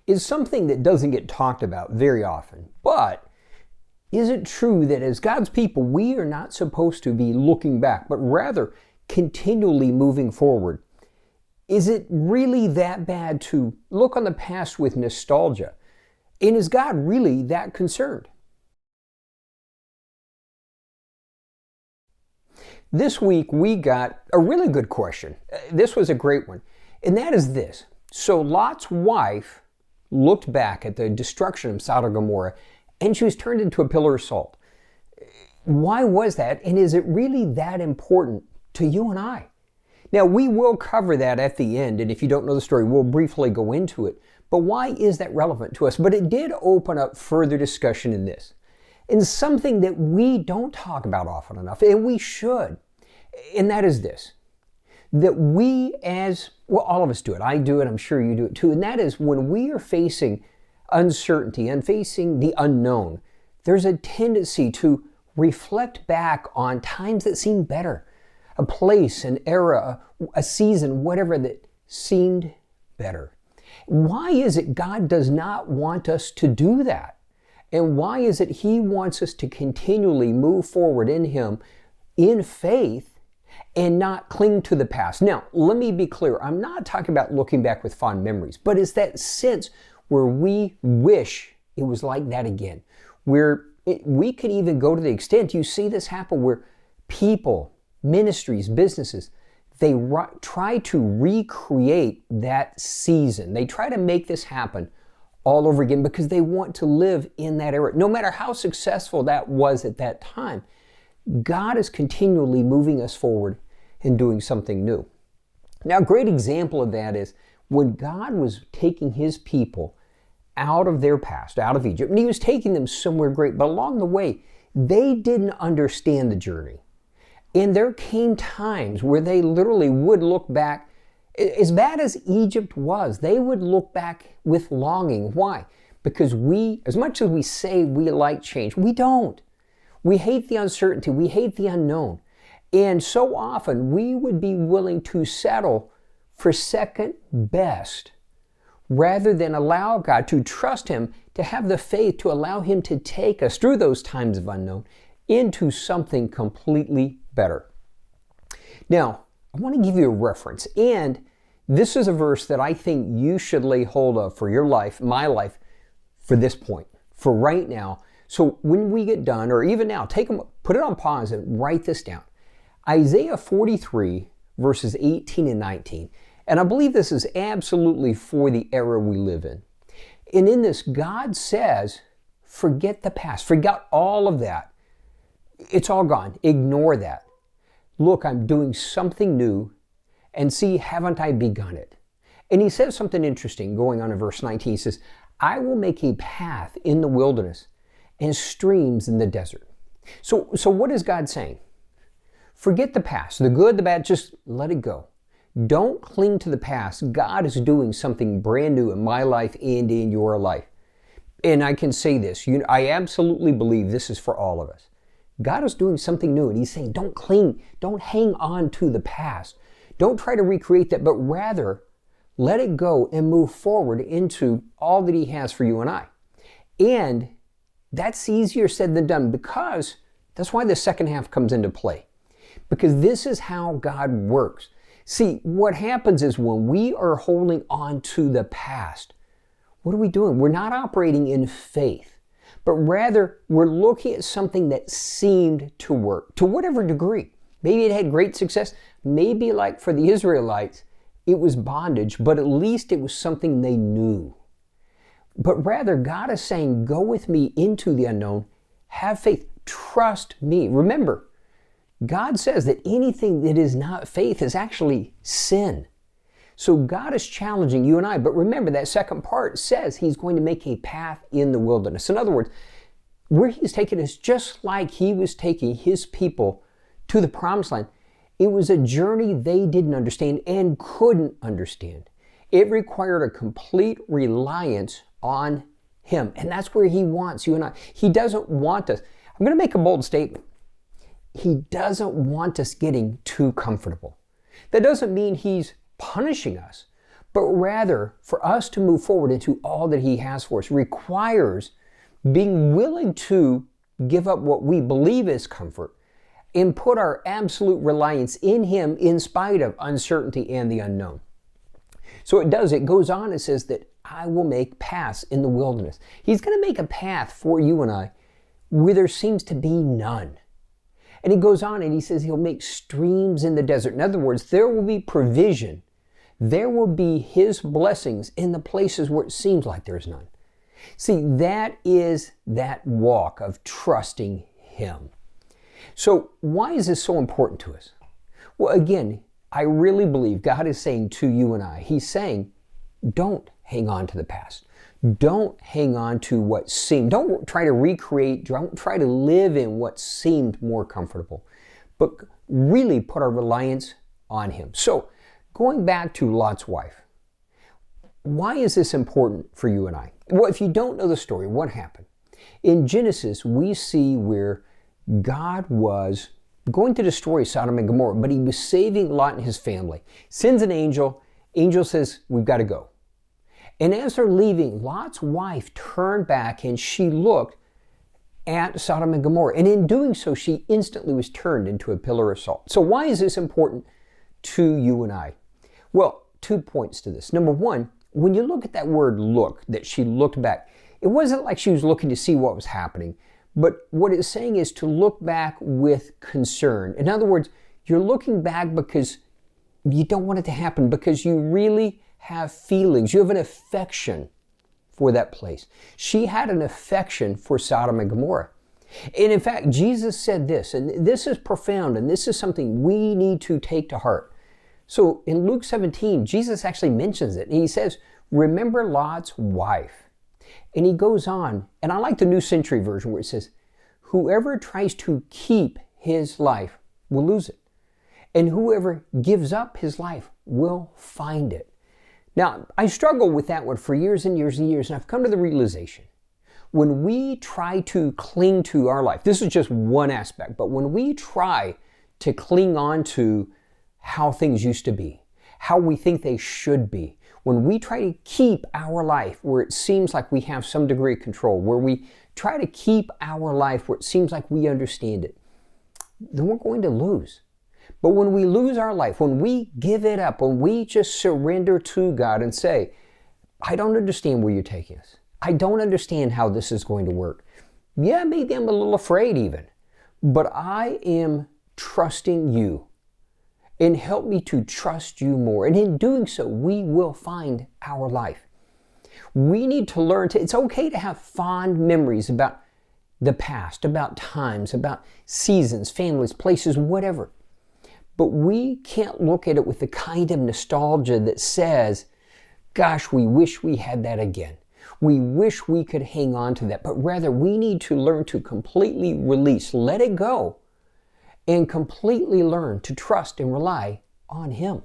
is something that doesn't get talked about very often. But is it true that as God's people, we are not supposed to be looking back, but rather continually moving forward? Is it really that bad to look on the past with nostalgia? And is God really that concerned? This week we got a really good question. This was a great one. And that is this. So Lot's wife looked back at the destruction of Sodom and Gomorrah, and she was turned into a pillar of salt. Why was that? And is it really that important to you and I? Now, we will cover that at the end, and if you don't know the story, we'll briefly go into it. But why is that relevant to us? But it did open up further discussion in this. And something that we don't talk about often enough, and we should, and that is this. That we all of us do it. I do it, I'm sure you do it too. And that is when we are facing uncertainty and facing the unknown, there's a tendency to reflect back on times that seem better. A place, an era, a season, whatever that seemed better. Why is it God does not want us to do that? And why is it He wants us to continually move forward in Him in faith and not cling to the past? Now, let me be clear. I'm not talking about looking back with fond memories, but it's that sense where we wish it was like that again. We could even go to the extent, you see this happen where people, ministries, businesses, they try to recreate that season. They try to make this happen all over again because they want to live in that era. No matter how successful that was at that time, God is continually moving us forward and doing something new. Now, a great example of that is when God was taking His people out of their past, out of Egypt, and He was taking them somewhere great, but along the way, they didn't understand the journey. And there came times where they literally would look back, as bad as Egypt was, they would look back with longing. Why? Because as much as we say we like change, we don't. We hate the uncertainty, we hate the unknown. And so often we would be willing to settle for second best rather than allow God to trust Him, to have the faith to allow Him to take us through those times of unknown into something completely better. Now, I want to give you a reference, and this is a verse that I think you should lay hold of for your life, my life, for this point, for right now. So when we get done, or even now, put it on pause and write this down. Isaiah 43, verses 18 and 19. And I believe this is absolutely for the era we live in. And in this, God says, forget the past, forget all of that. It's all gone. Ignore that. Look, I'm doing something new, and see, haven't I begun it? And He says something interesting going on in verse 19. He says, I will make a path in the wilderness and streams in the desert. So what is God saying? Forget the past, the good, the bad, just let it go. Don't cling to the past. God is doing something brand new in my life and in your life. And I can say this, I absolutely believe this is for all of us. God is doing something new, and He's saying, don't cling, don't hang on to the past. Don't try to recreate that, but rather let it go and move forward into all that He has for you and I. And that's easier said than done, because that's why the second half comes into play. Because this is how God works. See, what happens is when we are holding on to the past, what are we doing? We're not operating in faith, but rather we're looking at something that seemed to work to whatever degree. Maybe it had great success. Maybe like for the Israelites, it was bondage, but at least it was something they knew. But rather, God is saying, go with me into the unknown, have faith, trust me. Remember, God says that anything that is not faith is actually sin. So God is challenging you and I. But remember, that second part says He's going to make a path in the wilderness. In other words, where He's taking us, just like He was taking His people to the promised land, it was a journey they didn't understand and couldn't understand. It required a complete reliance on Him. And that's where He wants you and I. He doesn't want us. I'm going to make a bold statement. He doesn't want us getting too comfortable. That doesn't mean He's punishing us, but rather for us to move forward into all that He has for us requires being willing to give up what we believe is comfort and put our absolute reliance in Him in spite of uncertainty and the unknown. So it goes on and says that I will make paths in the wilderness. He's going to make a path for you and I where there seems to be none. And He goes on and He says He'll make streams in the desert. In other words, there will be provision. There will be His blessings in the places where it seems like there's none. See, that is that walk of trusting Him. So why is this so important to us? Well, again, I really believe God is saying to you and I, He's saying, don't hang on to the past. Don't hang on to what seemed. Don't try to recreate, don't try to live in what seemed more comfortable, but really put our reliance on Him. So, going back to Lot's wife, why is this important for you and I? Well, if you don't know the story, what happened? In Genesis, we see where God was going to destroy Sodom and Gomorrah, but He was saving Lot and his family. Sends an angel. Angel says, we've got to go. And as they're leaving, Lot's wife turned back and she looked at Sodom and Gomorrah. And in doing so, she instantly was turned into a pillar of salt. So why is this important to you and I? Well, 2 points to this. Number one, when you look at that word look, that she looked back, it wasn't like she was looking to see what was happening. But what it's saying is to look back with concern. In other words, you're looking back because you don't want it to happen, because you really have feelings. You have an affection for that place. She had an affection for Sodom and Gomorrah. And in fact, Jesus said this, and this is profound, and this is something we need to take to heart. So in Luke 17, Jesus actually mentions it. And He says, remember Lot's wife. And He goes on, and I like the New Century Version where it says, whoever tries to keep his life will lose it. And whoever gives up his life will find it. Now, I struggled with that one for years and years and years, and I've come to the realization, when we try to cling to our life, this is just one aspect, but when we try to cling on to how things used to be, how we think they should be, when we try to keep our life where it seems like we have some degree of control, where we try to keep our life where it seems like we understand it, then we're going to lose. But when we lose our life, when we give it up, when we just surrender to God and say, I don't understand where you're taking us. I don't understand how this is going to work. Yeah, maybe I'm a little afraid even, but I am trusting you. And help me to trust you more. And in doing so, we will find our life. We need to learn it's okay to have fond memories about the past, about times, about seasons, families, places, whatever. But we can't look at it with the kind of nostalgia that says, gosh, we wish we had that again. We wish we could hang on to that. But rather, we need to learn to completely release, let it go, and completely learn to trust and rely on Him.